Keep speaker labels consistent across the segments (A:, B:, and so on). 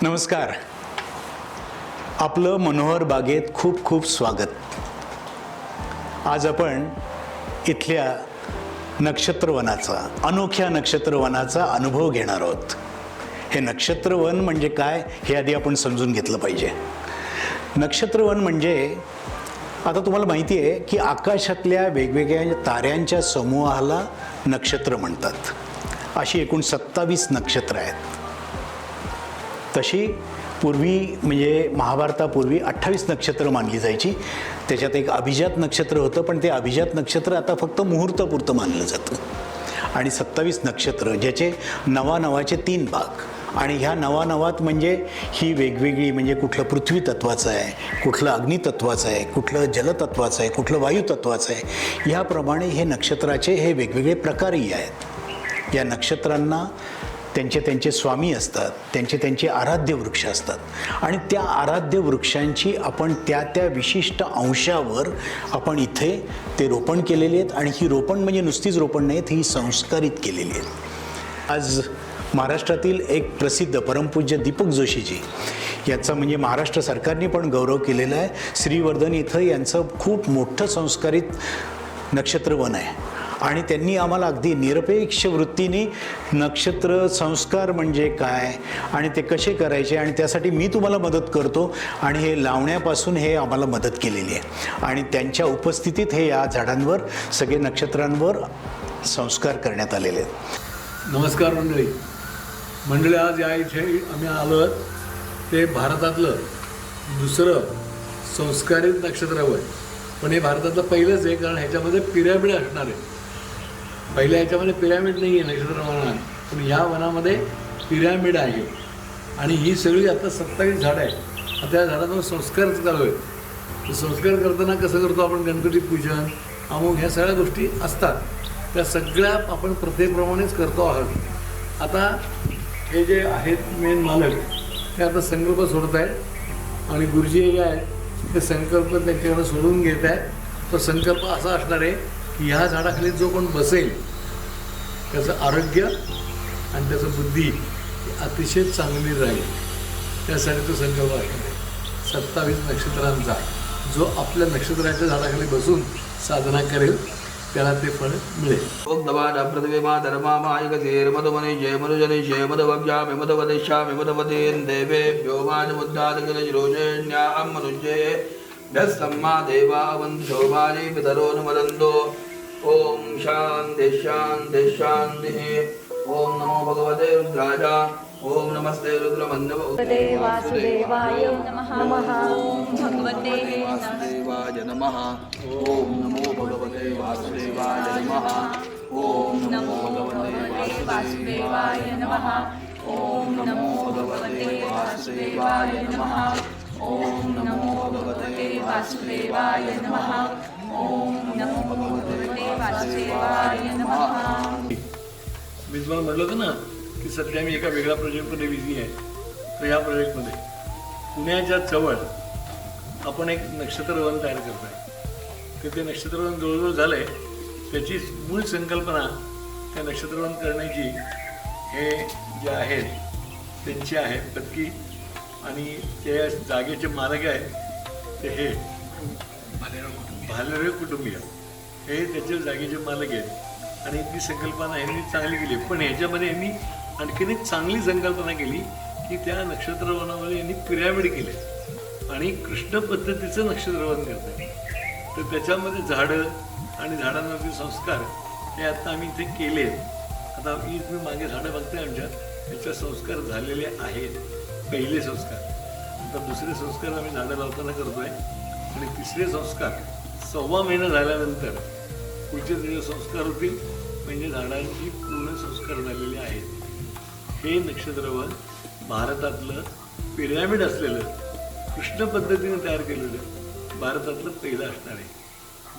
A: नमस्कार. आपलं मनोहर बागेत खूप खूप स्वागत. आज आपण इथल्या नक्षत्रवनाचा, अनोख्या नक्षत्रवनाचा अनुभव घेणार आहोत. हे नक्षत्रवन म्हणजे काय हे आधी आपण समजून घेतलं पाहिजे. नक्षत्रवन म्हणजे आता तुम्हाला माहिती आहे की आकाशातल्या वेगवेगळ्या ताऱ्यांच्या समूहाला नक्षत्र म्हणतात. अशी एकूण 27 नक्षत्र आहेत. तशी पूर्वी म्हणजे महाभारतापूर्वी 28 नक्षत्र मानली जायची. त्याच्यात एक अभिजात नक्षत्र होतं, पण ते अभिजात नक्षत्र आता फक्त मुहूर्तापुरतं मानलं जातं. आणि 27 नक्षत्र ज्याचे नवानवाचे 3 भाग. आणि ह्या नवानवात म्हणजे ही वेगवेगळी म्हणजे कुठलं पृथ्वी तत्वाचं आहे, कुठलं अग्नितत्वाचं आहे, कुठलं जलतत्वाचं आहे, कुठलं वायुतत्वाचं आहे. ह्याप्रमाणे हे नक्षत्राचे हे वेगवेगळे प्रकारही आहेत. या नक्षत्रांना त्यांचे त्यांचे स्वामी असतात, त्यांचे आराध्य वृक्ष असतात. आणि त्या आराध्य वृक्षांची आपण त्या विशिष्ट अंशावर आपण इथे ते रोपण केलेले आहेत. आणि ही रोपण म्हणजे नुसतीच रोपण नाहीत, ही संस्कारित केलेली आहेत. आज महाराष्ट्रातील एक प्रसिद्ध परमपूज्य दीपक जोशीजी याचा म्हणजे महाराष्ट्र सरकारने पण गौरव केलेला आहे. श्रीवर्धन इथं यांचं खूप मोठं संस्कारित नक्षत्रवन आहे. आणि त्यांनी आम्हाला अगदी निरपेक्ष वृत्तीने नक्षत्र संस्कार म्हणजे काय आणि ते कसे करायचे आणि त्यासाठी मी तुम्हाला मदत करतो आणि हे लावण्यापासून हे आम्हाला मदत केलेली आहे. आणि त्यांच्या उपस्थितीत हे या झाडांवर सगळे नक्षत्रांवर संस्कार करण्यात आलेले आहेत.
B: नमस्कार मंडळी, आज या इथे आम्ही आलो ते भारतातलं दुसरं संस्कारित नक्षत्रवन. पण हे भारतातलं पहिलंच आहे, कारण ह्याच्यामध्ये पिरॅमिड असणार आहे. पहिल्या ह्याच्यामध्ये पिरॅमिड नाही आहे नक्षत्रवनात, पण या वनामध्ये पिरॅमिड आहे. आणि ही सगळी आता 27 झाडं आहेत. आता या झाडांवर संस्कार चालू आहेत. संस्कार करताना कसं करतो आपण, गणपती पूजन अमुक ह्या सगळ्या गोष्टी असतात, त्या सगळ्या आपण प्रथेप्रमाणेच करतो आहोत. आता हे जे आहेत मेन मालक ते आता संकल्प सोडत आहेत आणि गुरुजी हे आहेत ते संकल्प त्यांच्याकडे सोडून घेत आहेत. तो संकल्प असा असणार आहे की ह्या झाडाखाली जो कोण बसेल त्याचं आरोग्य आणि त्याचं बुद्धी अतिशय चांगली राहील, त्यासाठी तो संकल्प असणार आहे. 27 नक्षत्रांचा जो आपल्या नक्षत्राच्या झाडाखाली बसून साधना करेल त्याला ते फळ मिळेल.
C: ओम नमः पृथ्वी मातर्मा मायकधीर मधुमनि जय मनुजनि जय मधुवज्ञामि मधुवदिष्यामि मधुवदीन् देवेभ्यो मानमुद्दादकिलजिरोजेण्या मनुज्ये यस्सम्मा देवा वन्दो मानि पितरोनुमदन्तो. ओम शान्ति शान्ति शान्तिः. ओम नमो भगवते रुद्राय. ओम नमस्ते रुद्रमन्नवे
D: वासुदेवाय नमः. ओम भगवते
C: वासुदेवाय नमः. ओम नमो भगवते वासुदेवाय नमः. ओम नमो भगवते वासुदेवाय नमः. ओम नमो भगवते वासुदेवाय नमः. ओम नमो भगवते वासुदेवाय नमः. ओम नमो भगवते वासुदेवाय नमः.
B: मी तुम्हाला म्हटलं होतं ना की सध्या मी एका वेगळ्या प्रोजेक्टमध्ये बिझी आहे. तर या प्रोजेक्टमध्ये पुण्याच्या जवळ आपण एक नक्षत्रवन तयार करतो आहे. तर ते नक्षत्रवन जवळजवळ झालं आहे. त्याची मूळ संकल्पना त्या नक्षत्रवन करण्याची हे जे आहेत त्यांची आहे पत्की आणि त्या जागेचे मालक आहेत ते हे भालेराव कुटुंबीय हे त्याच्या जागेचे मालक आहेत. आणि ती संकल्पना यांनी चांगली केली. पण ह्याच्यामध्ये यांनी आणखीन एक चांगली संकल्पना केली की त्या नक्षत्रवनामध्ये यांनी पिरॅमिड केले आणि कृष्ण पद्धतीचं नक्षत्रवन करतात. तर त्याच्यामध्ये झाडं आणि झाडांवरचे संस्कार हे आता आम्ही इथे केले आहेत. आता ही तुम्ही मागे झाडं बघताय आमच्या, त्याचे संस्कार झालेले आहेत. पहिले संस्कार, आता दुसरे संस्कार आम्ही झाडं लावताना करतो आहे. आणि तिसरे संस्कार 1.25 महिना झाल्यानंतर पुढचे जे संस्कार होतील म्हणजे झाडांची पूर्ण संस्कार झालेले आहेत. हे नक्षत्रवन भारतातलं पिरॅमिड असलेलं कृष्ण पद्धतीने तयार केलेलं भारतातलं पहिलं असणार आहे.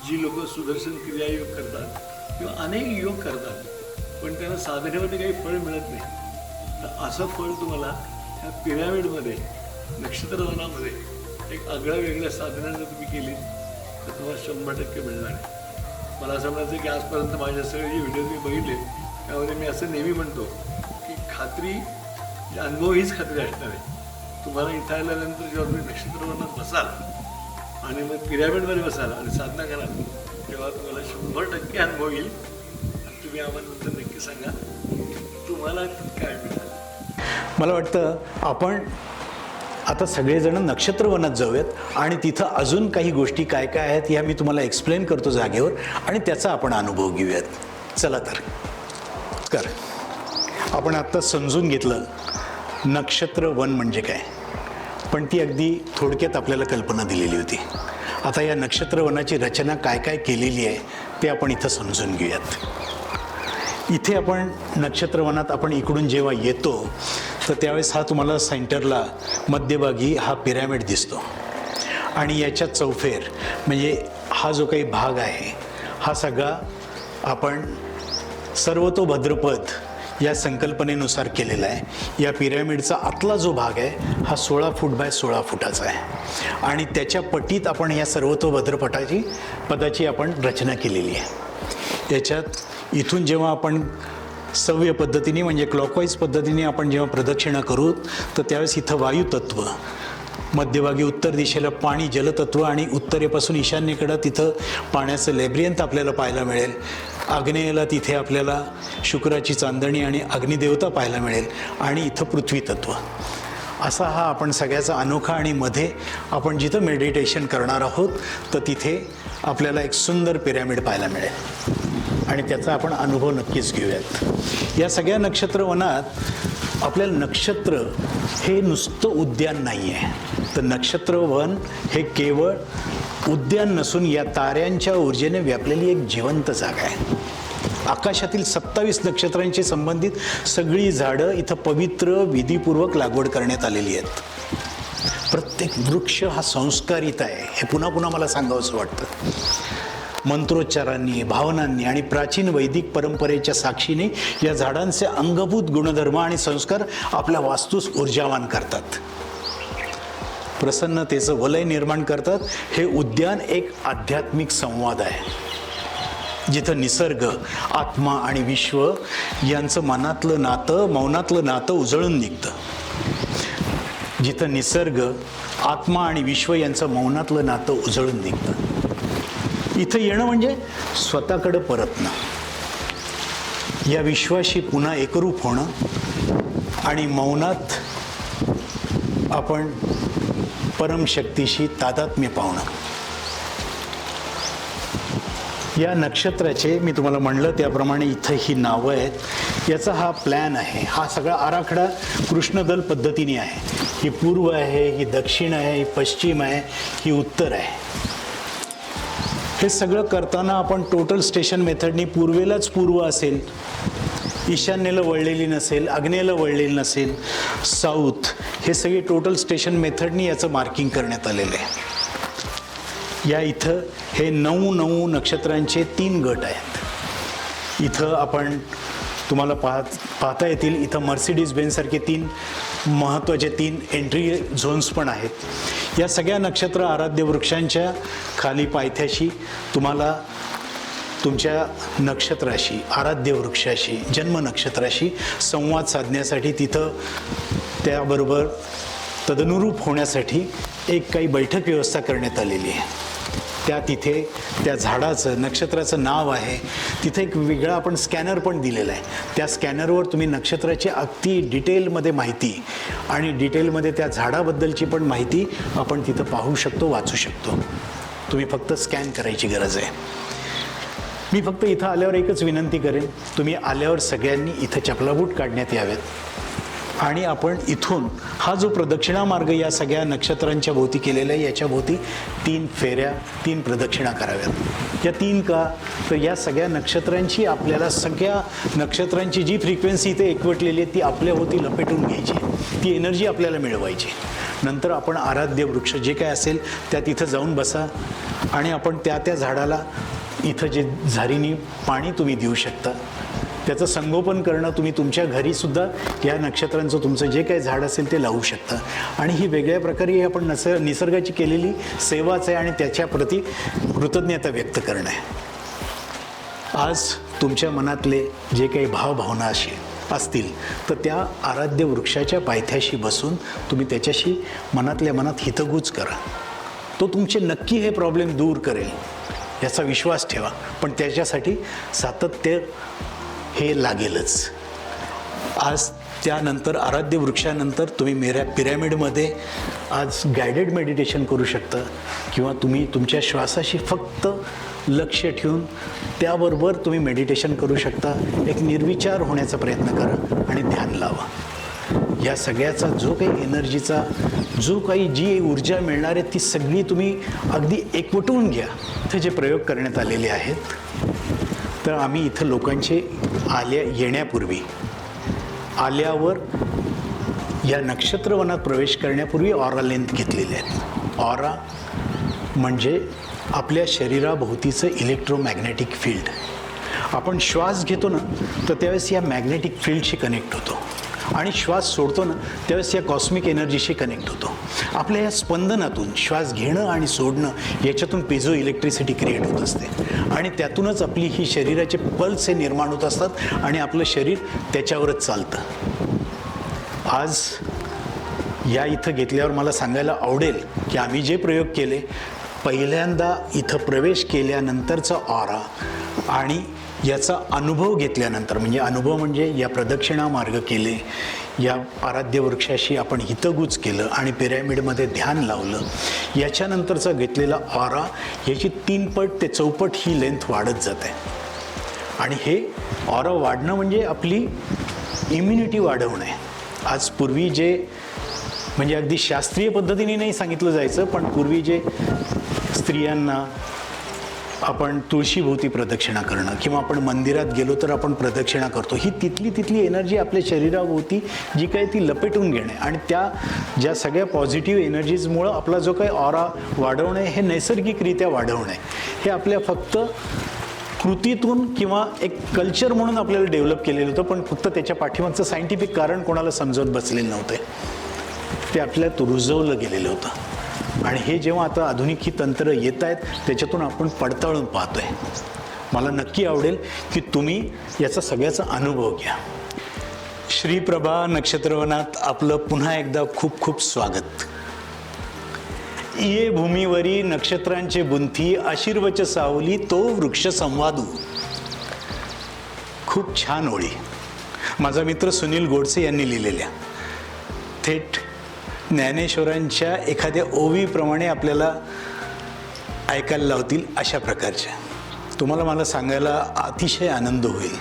B: जी लोक सुदर्शन क्रियायोग करतात किंवा अनेक योग करतात पण त्यांना साधनेमध्ये काही फळ मिळत नाही, तर असं फळ तुम्हाला ह्या पिरॅमिडमध्ये नक्षत्रवनामध्ये एक आगळ्या वेगळ्या साधना जर तुम्ही केली तर तुम्हाला 100% मिळणार आहे. मला असं म्हणायचं की आजपर्यंत माझ्या सगळे जे व्हिडिओ मी बघितले त्यामध्ये मी असं नेहमी म्हणतो की खात्री अनुभव हीच खात्री असणार आहे. तुम्हाला इथं आल्यानंतर जेव्हा तुम्ही नक्षत्रवनात बसाल आणि मग पिरॅमिडमध्ये बसाल आणि साधना कराल तेव्हा तुम्हाला 100% अनुभव येईल आणि तुम्ही आम्हाला नंतर नक्की सांगा तुम्हाला काय मिळालं.
A: मला वाटतं आपण आता सगळेजण नक्षत्रवनात जाऊयात आणि तिथं अजून काही गोष्टी काय काय आहेत ह्या मी तुम्हाला एक्सप्लेन करतो जागेवर आणि त्याचा आपण अनुभव घेऊयात. चला तर आपण आत्ता समजून घेतलं नक्षत्रवन म्हणजे काय, पण ती अगदी थोडक्यात आपल्याला कल्पना दिलेली होती. आता या नक्षत्रवनाची रचना काय काय केलेली आहे ते आपण इथं समजून घेऊयात. इथे आपण नक्षत्रवनात आपण इकडून जेव्हा येतो तर त्यावेळेस हा तुम्हाला सेंटरला मध्यभागी हा पिरॅमिड दिसतो आणि याच्या चौफेर म्हणजे हा जो काही भाग आहे हा सगळा आपण सर्वतोभद्रपद या संकल्पनेनुसार केलेला आहे. या पिरॅमिडचा आतला जो भाग आहे हा 16 फूट बाय 16 फुटाचा आहे आणि त्याच्या पटीत आपण या पदाची आपण रचना केलेली आहे. याच्यात इथून जेव्हा आपण सव्य पद्धतीने म्हणजे क्लॉकवाईज पद्धतीने आपण जेव्हा प्रदक्षिणा करू तर त्यावेळेस इथं वायुतत्व, मध्यभागी उत्तर दिशेला पाणी जलतत्व आणि उत्तरेपासून ईशान्येकडं तिथं पाण्याचं लॅब्रियंथ आपल्याला पाहायला मिळेल. आग्नेयेला तिथे आपल्याला शुक्राची चांदणी आणि अग्निदेवता पाहायला मिळेल आणि इथं पृथ्वी तत्व. असा हा आपण सगळ्याचा अनोखा आणि मध्ये आपण जिथं मेडिटेशन करणार आहोत तर तिथे आपल्याला एक सुंदर पिरॅमिड पाहायला मिळेल आणि त्याचा आपण अनुभव नक्कीच घेऊयात. या सगळ्या नक्षत्रवनात आपल्याला नक्षत्र हे नुसतं उद्यान नाही आहे, तर नक्षत्रवन हे केवळ उद्यान नसून या ताऱ्यांच्या ऊर्जेने व्यापलेली एक जिवंत जागा आहे. आकाशातील 27 नक्षत्रांशी संबंधित सगळी झाडं इथं पवित्र विधीपूर्वक लागवड करण्यात आलेली आहेत. प्रत्येक वृक्ष हा संस्कारित आहे हे पुन्हा पुन्हा मला सांगावंसं वाटतं. मंत्रोच्चारांनी, भावनांनी आणि प्राचीन वैदिक परंपरेच्या साक्षीने या झाडांचे अंगभूत गुणधर्म आणि संस्कार आपल्या वास्तूस ऊर्जावान करतात, प्रसन्नतेचं वलय निर्माण करतात. हे उद्यान एक आध्यात्मिक संवाद आहे जिथं निसर्ग, आत्मा आणि विश्व यांचं मनातलं नातं, मौनातलं नातं उजळून निघतं. जिथं निसर्ग, आत्मा आणि विश्व यांचं मौनातलं नातं उजळून निघतं. इथं येणं म्हणजे स्वतःकडं परतणं, या विश्वाशी पुन्हा एकरूप होणं आणि मौनात आपण परमशक्तीशी तादात्म्य पावणं. या नक्षत्राचे मी तुम्हाला म्हणलं त्याप्रमाणे इथं ही नावं आहेत. याचा हा प्लॅन आहे, हा सगळा आराखडा कृष्णदल पद्धतीने आहे. ही पूर्व आहे, ही दक्षिण आहे, ही पश्चिम आहे, ही उत्तर आहे. हे सगळं करताना आपण टोटल स्टेशन मेथडनी पूर्वेलाच पूर्व असेल, ईशान्येला वळलेली नसेल, आग्नेयेला वळलेली नसेल, साऊथ, हे सगळे टोटल स्टेशन मेथडनी याचं मार्किंग करण्यात आलेलं आहे. या इथं हे 9 नक्षत्रांचे 3 गट आहेत. इथं आपण तुम्हाला पाहता येतील, इथं मर्सिडीज बेन्झसारखे 3 महत्त्वाचे 3 एंट्री झोन्स पण आहेत. या सगळ्या नक्षत्र आराध्य वृक्षांच्या खाली पायथ्याशी तुम्हाला तुमच्या नक्षत्राशी, आराध्य वृक्षाशी, जन्म नक्षत्राशी संवाद साधण्यासाठी तिथं त्याबरोबर तदनुरूप होण्यासाठी एक काही बैठक व्यवस्था करण्यात आलेली आहे. तिथे त्या झाडाचं, नक्षत्राचं नाव आहे. तिथे एक वेगळा आपण स्कॅनर पण दिलेला आहे. त्या स्कॅनरवर तुम्ही नक्षत्राची अगदी डिटेलमध्ये माहिती आणि डिटेलमध्ये त्या झाडाबद्दलची पण माहिती आपण तिथं पाहू शकतो, वाचू शकतो. तुम्ही फक्त स्कॅन करायची गरज आहे. मी फक्त इथं आल्यावर एकच विनंती करेन, तुम्ही आल्यावर सगळ्यांनी इथं चपलाबूट काढण्यात यावेत आणि आपण इथून हा जो प्रदक्षिणा मार्ग या सगळ्या नक्षत्रांच्या भोवती केलेला आहे याच्या भोवती 3 फेऱ्या, 3 प्रदक्षिणा कराव्यात. या 3 का, तर या सगळ्या नक्षत्रांची, आपल्याला सगळ्या नक्षत्रांची जी फ्रिक्वेन्सी इथे एकवटलेली आहे ती आपल्या भोवती लपेटून घ्यायची, ती एनर्जी आपल्याला मिळवायची. नंतर आपण आराध्य वृक्ष जे काय असेल त्या तिथं जाऊन बसा आणि आपण त्या झाडाला इथं जे झारीनी पाणी तुम्ही देऊ शकता त्याचं संगोपन करणं तुम्ही तुमच्या घरीसुद्धा या नक्षत्रांचं तुमचं जे काही झाड असेल ते लावू शकता. आणि ही वेगळ्या प्रकारे आपण निसर्गाची केलेली सेवाच आहे आणि त्याच्याप्रती कृतज्ञता व्यक्त करणं आहे. आज तुमच्या मनातले जे काही भावभावना असेल असतील तर त्या आराध्य वृक्षाच्या पायथ्याशी बसून तुम्ही त्याच्याशी मनातल्या मनात हितगुज करा. तो तुमचे नक्की हे प्रॉब्लेम दूर करेल याचा विश्वास ठेवा, पण त्याच्यासाठी सातत्य हे लागेलच. आज त्यानंतर आराध्य वृक्षानंतर तुम्ही पिरॅमिडमध्ये आज गायडेड मेडिटेशन करू शकता किंवा तुम्ही तुमच्या श्वासाशी फक्त लक्ष ठेवून त्याबरोबर तुम्ही मेडिटेशन करू शकता. एक निर्विचार होण्याचा प्रयत्न करा आणि ध्यान लावा. या सगळ्याचा जो काही एनर्जीचा जी ऊर्जा मिळणार आहे ती सगळी तुम्ही अगदी एकवटून घ्या. इथे जे प्रयोग करण्यात आलेले आहेत तर आम्ही इथं लोकांचे येण्यापूर्वी आल्यावर या नक्षत्रवनात प्रवेश करण्यापूर्वी ऑरा लेंथ घेतलेले आहेत. ऑरा म्हणजे आपल्या शरीराभोवतीचं इलेक्ट्रोमॅग्नेटिक फील्ड. आपण श्वास घेतो ना तर त्यावेळेस या मॅग्नेटिक फील्डशी कनेक्ट होतो आणि श्वास सोडतो ना त्यावेळेस या कॉस्मिक एनर्जीशी कनेक्ट होतो. आपल्या या स्पंदनातून श्वास घेणं आणि सोडणं याच्यातून पिझो इलेक्ट्रिसिटी क्रिएट होत असते आणि त्यातूनच आपली ही शरीराचे पल्स हे निर्माण होत असतात आणि आपलं शरीर त्याच्यावरच चालतं. आज या इथं घेतल्यावर मला सांगायला आवडेल की आम्ही जे प्रयोग केले, पहिल्यांदा इथं प्रवेश केल्यानंतरचा ऑरा आणि याचा अनुभव घेतल्यानंतर, म्हणजे अनुभव म्हणजे या प्रदक्षिणा मार्ग केले, या आराध्य वृक्षाशी आपण हितगुज केलं आणि पिरॅमिडमध्ये ध्यान लावलं, याच्यानंतरचा घेतलेला ऑरा याची 3 पट ते 4 पट ही लेंथ वाढत जाते. आणि हे ऑरा वाढणं म्हणजे आपली इम्युनिटी वाढवणं आहे. आज पूर्वी जे म्हणजे अगदी शास्त्रीय पद्धतीने नाही सांगितलं जायचं, पण पूर्वी जे स्त्रियांना आपण तुळशीभोवती प्रदक्षिणा करणं किंवा आपण मंदिरात गेलो तर आपण प्रदक्षिणा करतो, ही तिथली एनर्जी आपल्या शरीराभोवती जी काही ती लपेटून घेणे आणि त्या ज्या सगळ्या पॉझिटिव्ह एनर्जीजमुळं आपला जो काही ऑरा वाढवणे हे नैसर्गिकरित्या वाढवणे हे आपल्या फक्त कृतीतून किंवा एक कल्चर म्हणून आपल्याला डेव्हलप केलेलं होतं, पण फक्त त्याच्या पाठीमागचं सायंटिफिक कारण कोणाला समजवत बसलेलं नव्हते. ते आपल्यात रुजवलं गेलेलं होतं आणि हे जेव्हा आता आधुनिक ही तंत्र येत आहेत त्याच्यातून आपण पडताळून पाहतोय. मला नक्की आवडेल की तुम्ही याचा सगळ्याचा अनुभव घ्या. श्रीप्रभा नक्षत्रवनात आपलं पुन्हा एकदा खूप खूप स्वागत. ये भूमीवरी नक्षत्रांचे बुंथी आशीर्वच सावली तो वृक्ष संवादू. खूप छान ओळी माझा मित्र सुनील गोडसे यांनी लिहिलेल्या, थेट ज्ञानेश्वरांच्या एखाद्या ओवीप्रमाणे आपल्याला ऐकायला लावतील अशा प्रकारच्या. तुम्हाला मला सांगायला अतिशय आनंद होईल,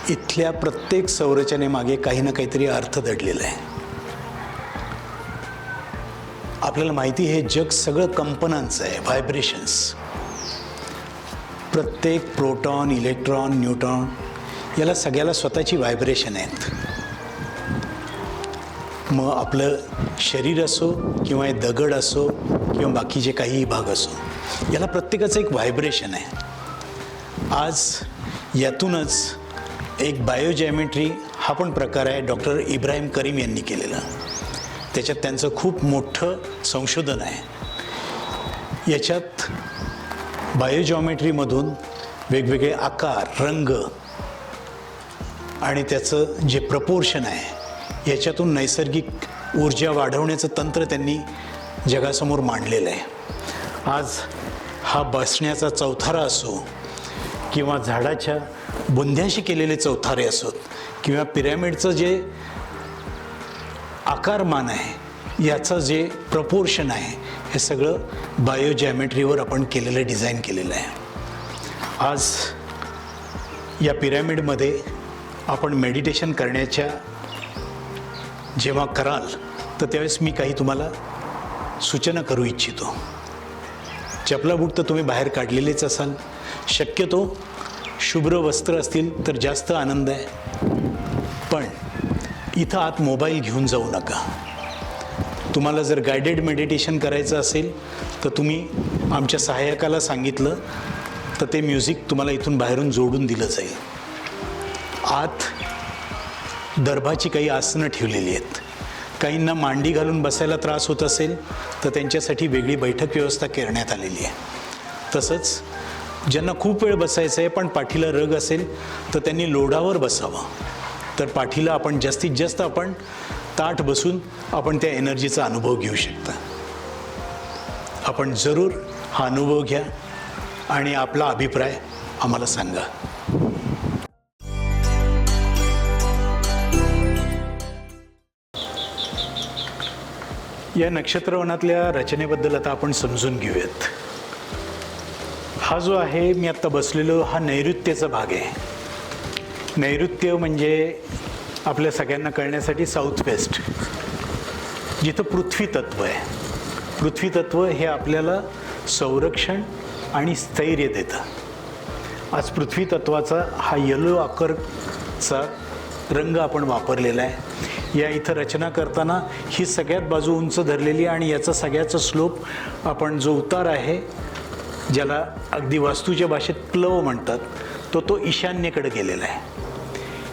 A: इथल्या प्रत्येक संरचनेमागे काही ना काहीतरी अर्थ दडलेला आहे. आपल्याला माहिती हे जग सगळं कंपनांचं आहे, व्हायब्रेशन्स. प्रत्येक प्रोटॉन, इलेक्ट्रॉन, न्यूट्रॉन याला सगळ्याला स्वतःची व्हायब्रेशन आहेत. मग आपलं शरीर असो किंवा हे दगड असो किंवा बाकीचे काहीही भाग असो, याला प्रत्येकाचं एक व्हायब्रेशन आहे. आज यातूनच एक बायोजॅमेट्री हा पण प्रकार आहे, डॉक्टर इब्राहिम करीम यांनी केलेला. त्याच्यात त्यांचं खूप मोठं संशोधन आहे. याच्यात बायोजॉमेट्रीमधून वेगवेगळे आकार, रंग आणि त्याचं जे प्रपोर्शन आहे याच्यातून नैसर्गिक ऊर्जा वाढवण्याचं तंत्र त्यांनी जगासमोर मांडलेलं आहे. आज हा बसण्याचा चौथारा असो किंवा झाडाच्या बुंध्याशी केलेले चौथारे असोत किंवा पिरॅमिडचं जे आकारमान आहे याचं जे प्रपोर्शन आहे हे सगळं बायोजॅमेट्रीवर आपण केलेलं, डिझाईन केलेलं आहे. आज या पिरॅमिडमध्ये आपण मेडिटेशन करण्याच्या जेव्हा कराल तर त्यावेळेस मी काही तुम्हाला सूचना करू इच्छितो. चपला बूट तर तुम्ही बाहेर काढलेलेच असाल, शक्यतो शुभ्र वस्त्र असतील तर जास्त आनंद आहे. पण इथं आत मोबाईल घेऊन जाऊ नका. तुम्हाला जर गायडेड मेडिटेशन करायचं असेल तर तुम्ही आमच्या सहाय्यकाला सांगितलं तर ते म्युझिक तुम्हाला इथून बाहेरून जोडून दिलं जाईल. आत दर्भाची काही आसनं ठेवलेली आहेत. काहींना मांडी घालून बसायला त्रास होत असेल तर त्यांच्यासाठी वेगळी बैठक व्यवस्था करण्यात आलेली आहे. तसंच ज्यांना खूप वेळ बसायचं आहे पण पाठीला रग असेल तर त्यांनी लोढावर बसावं. तर पाठीला आपण जास्तीत जास्त आपण ताठ बसून आपण त्या एनर्जीचा अनुभव घेऊ शकता. आपण जरूर हा अनुभव घ्या आणि आपला अभिप्राय आम्हाला सांगा. या नक्षत्रवनातल्या रचनेबद्दल आता आपण समजून घेऊयात. हा जो आहे मी आत्ता बसलेलो हा नैऋत्येचा भाग आहे. नैऋत्य म्हणजे आपल्या सगळ्यांना कळण्यासाठी साऊथ वेस्ट, जिथं पृथ्वी तत्व आहे. पृथ्वी तत्व हे आपल्याला संरक्षण आणि स्थैर्य देतं. आज पृथ्वी तत्वाचा हा येलो आकारचा रंग आपण वापरलेला आहे. या इथं रचना करताना ही सगळ्यात बाजू उंच धरलेली आणि याचा सगळ्याचा स्लोप आपण जो उतार आहे, ज्याला अगदी वास्तूच्या भाषेत प्लव म्हणतात, तो ईशान्येकडे गेलेला आहे.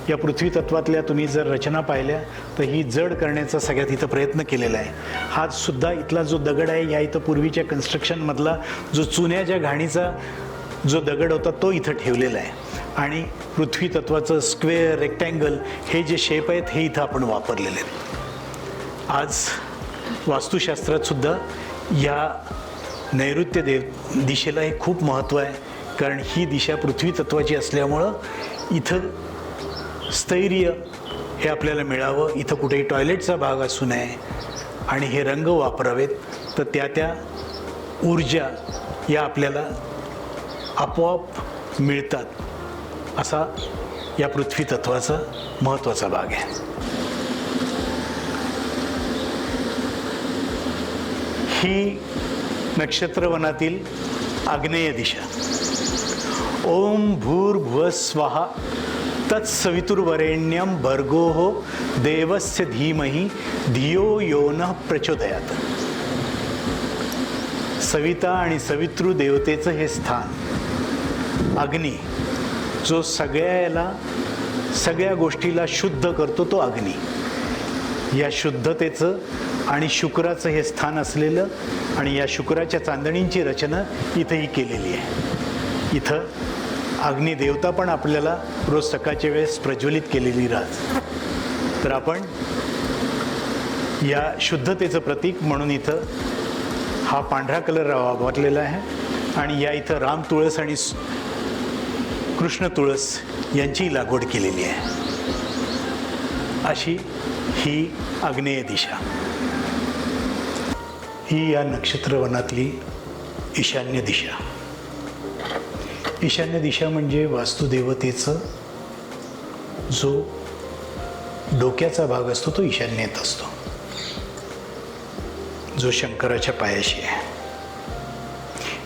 A: या पृथ्वी तत्वातल्या तुम्ही जर रचना पाहिल्या तर ही जड करण्याचा सगळ्यात इथं प्रयत्न केलेला आहे. हा सुद्धा इथला जो दगड आहे, या इथं पूर्वीच्या कन्स्ट्रक्शनमधला जो चुन्याच्या घाणीचा जो दगड होता तो इथं ठेवलेला आहे. आणि पृथ्वी तत्वाचं स्क्वेअर, रेक्टँगल हे जे शेप आहेत हे इथं आपण वापरलेले आहेत. आज वास्तुशास्त्रात सुद्धा या नैऋत्य दिशेला हे खूप महत्त्व आहे, कारण ही दिशा पृथ्वी तत्वाची असल्यामुळं इथं स्थैर्य हे आपल्याला मिळावं, इथं कुठेही टॉयलेटचा भाग असू नये आणि हे रंग वापरावेत, तर त्या ऊर्जा या आपल्याला आपोआप मिळतात, असा या पृथ्वी तत्वाचा महत्त्वाचा भाग आहे. ही नक्षत्रवनातील आग्नेय दिशा. ओम भूर्भुवः स्वहा तत्सवितुर्वरेण्यं भर्गो देवस्य धीमहि धियो यो नः प्रचोदयात्. सविता आणि सवितृ देवतेचं हे स्थान, अग्नी, जो सगळ्या गोष्टीला शुद्ध करतो, तो अग्नी. या शुद्धतेचं आणि शुक्राचं हे स्थान असलेलं आणि या शुक्राच्या चांदणींची रचना इथंही केलेली आहे. इथं अग्निदेवता पण आपल्याला रोज सकाळच्या वेळेस प्रज्वलित केलेली राहते. तर आपण या शुद्धतेचं प्रतीक म्हणून इथं हा पांढरा कलर वापरलेला आहे आणि या इथं राम तुळस आणि कृष्ण तुळस यांची लागवड केलेली आहे. अशी ही आग्नेय दिशा. ही या नक्षत्रवनातली ईशान्य दिशा. ईशान्य दिशा म्हणजे वास्तुदेवतेचं जो डोक्याचा भाग असतो तो ईशान्येत असतो, जो शंकराच्या पायाशी आहे.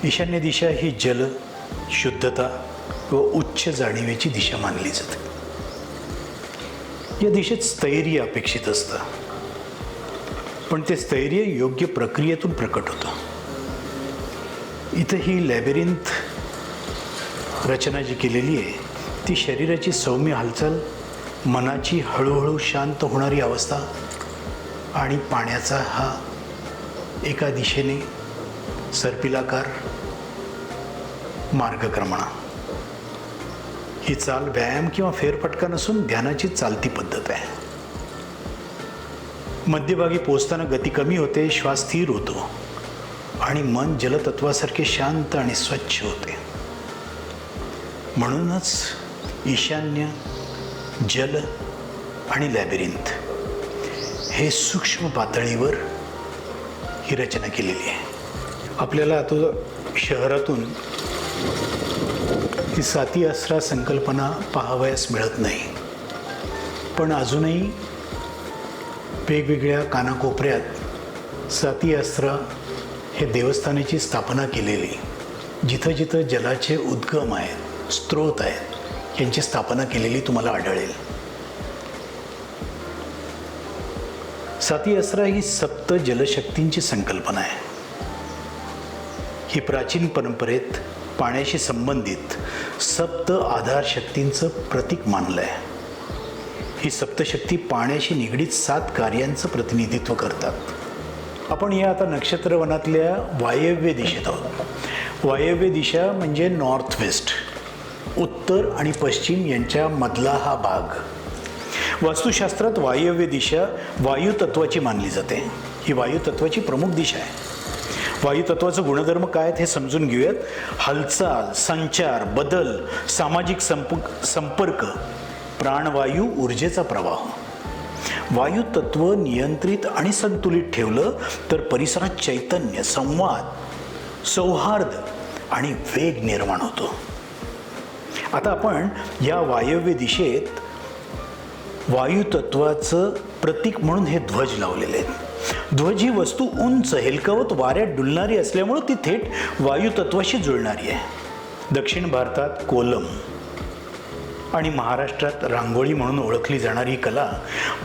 A: ईशान्य दिशा ही जल, शुद्धता व उच्च जाणीवेची दिशा मानली जाते. या दिशेत स्थैर्य अपेक्षित असतं, पण ते स्थैर्य योग्य प्रक्रियेतून प्रकट होतं. इथं ही लॅबिरिंथ रचना जी केलेली आहे ती शरीराची सौम्य हालचाल, मनाची हळूहळू शांत होणारी अवस्था आणि पाण्याचा हा एका दिशेने सर्पिलाकार मार्गक्रमणा. ही चाल व्यायाम किंवा फेरफटका नसून ध्यानाची चालती पद्धत आहे. मध्यभागी पोचताना गती कमी होते, श्वास स्थिर होतो आणि मन जलतत्वासारखे शांत आणि स्वच्छ होते. म्हणूनच ईशान्य, जल आणि लॅबिरिंथ हे सूक्ष्म पातळीवर ही रचना केलेली आहे. आपल्याला आता शहरातून ती साती आसरा संकल्पना पाहावयास मिळत नाही, पण अजूनही वेगवेगळ्या कानाकोपऱ्यात साती आसरा हे देवस्थानाची स्थापना केलेली, जिथं जिथं जलाचे उद्गम आहेत, स्रोत आहेत, यांची स्थापना केलेली तुम्हाला आढळेल. साती आसरा ही सप्त जलशक्तींची संकल्पना आहे. ही प्राचीन परंपरेत पाण्याशी संबंधित सप्त आधार शक्तींचं प्रतीक मानलं आहे. ही सप्तशक्ती पाण्याशी निगडीत 7 कार्यांचं प्रतिनिधित्व करतात. आपण या आता नक्षत्रवनातल्या वायव्य दिशेत आहोत. वायव्य दिशा म्हणजे नॉर्थ वेस्ट, उत्तर आणि पश्चिम यांच्या मधला हा भाग. वास्तुशास्त्रात वायव्य दिशा वायू तत्वाची मानली जाते. ही वायू तत्वाची प्रमुख दिशा आहे. वायू तत्वाचं गुणधर्म काय आहेत हे समजून घेऊयात. हालचाल, संचार, बदल, सामाजिक संपर्क, प्राणवायू, ऊर्जेचा प्रवाह. वायू तत्व नियंत्रित आणि संतुलित ठेवलं तर परिसरात चैतन्य, संवाद, सौहार्द आणि वेग निर्माण होतो. आता आपण या वायव्य दिशेत वायू तत्वाचं प्रतीक म्हणून हे ध्वज लावलेले आहेत. ध्वज ही वस्तू उंच, हेलकवत, वाऱ्यात डुलणारी असल्यामुळं ती थेट वायू तत्वाशी जुळणारी आहे. दक्षिण भारतात कोलम आणि महाराष्ट्रात रांगोळी म्हणून ओळखली जाणारी कला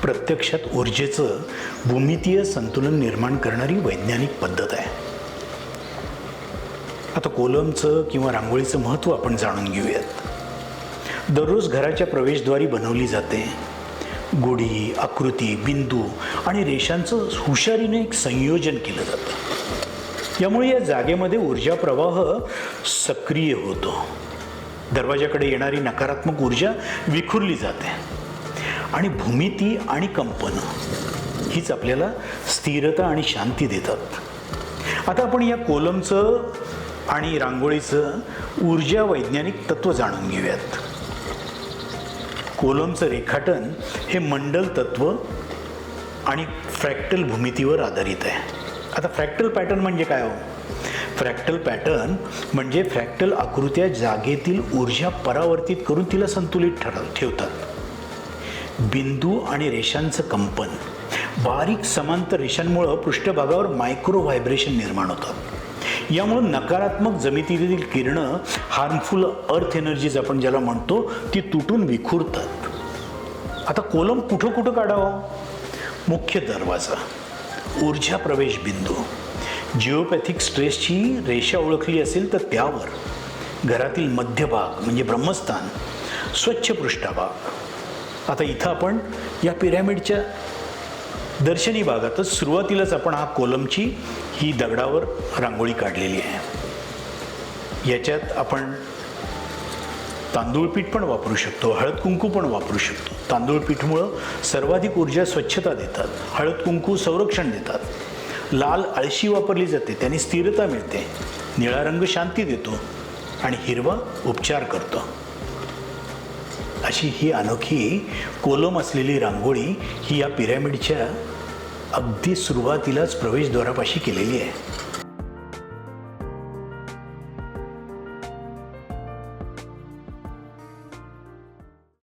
A: प्रत्यक्षात ऊर्जेचं भूमितीय संतुलन निर्माण करणारी वैज्ञानिक पद्धत आहे. आता कोलमचं किंवा रांगोळीचं महत्त्व आपण जाणून घेऊयात. दररोज घराच्या प्रवेशद्वारी बनवली जाते. गुढी, आकृती, बिंदू आणि रेषांचं हुशारीने एक संयोजन केलं जातं. यामुळे या जागेमध्ये ऊर्जा प्रवाह सक्रिय होतो. दरवाजाकडे येणारी नकारात्मक ऊर्जा विखुरली जाते आणि भूमिती आणि कंपन हीच आपल्याला स्थिरता आणि शांती देतात. आता आपण या कोलमचं आणि रांगोळीचं ऊर्जा वैज्ञानिक तत्व जाणून घेऊयात. कोलमचं रेखाटन हे मंडल तत्व आणि फ्रॅक्टल भूमितीवर आधारित आहे. आता फ्रॅक्टल पॅटर्न म्हणजे काय हो? फ्रॅक्टल पॅटर्न म्हणजे फ्रॅक्टल आकृत्या जागेतील ऊर्जा परावर्तित करून तिला संतुलित ठेवतात. बिंदू आणि रेषांचं कंपन, बारीक समांतर रेषांमुळं पृष्ठभागावर मायक्रो व्हायब्रेशन निर्माण होतात. यामुळं नकारात्मक जमितीतील किरणं, हार्मफुल अर्थ एनर्जीज आपण ज्याला म्हणतो, ती तुटून विखुरतात. आता कोलम कुठं कुठं काढावं? मुख्य दरवाजा, ऊर्जा प्रवेश बिंदू, जिओपॅथिक स्ट्रेसची रेषा ओळखली असेल तर त्यावर, घरातील मध्यभाग म्हणजे ब्रह्मस्थान, स्वच्छ पृष्ठभाग. आता इथं आपण या पिरॅमिडच्या दर्शनी भागातच सुरुवातीलाच आपण हा कोलमची ही दगडावर रांगोळी काढलेली आहे. याच्यात आपण तांदूळ पीठ पण वापरू शकतो, हळद कुंकू पण वापरू शकतो. तांदूळ पीठमुळं सर्वाधिक ऊर्जा स्वच्छता देतात, हळद कुंकू संरक्षण देतात, लाल अळशी वापरली जाते, त्याने स्थिरता मिळते, निळा रंग शांती देतो आणि हिरवा उपचार करतो. अशी ही अनोखी कोलम असलेली रांगोळी ही या पिरॅमिडच्या अगदी सुरुवातीलाच प्रवेशद्वारापाशी केलेली आहे.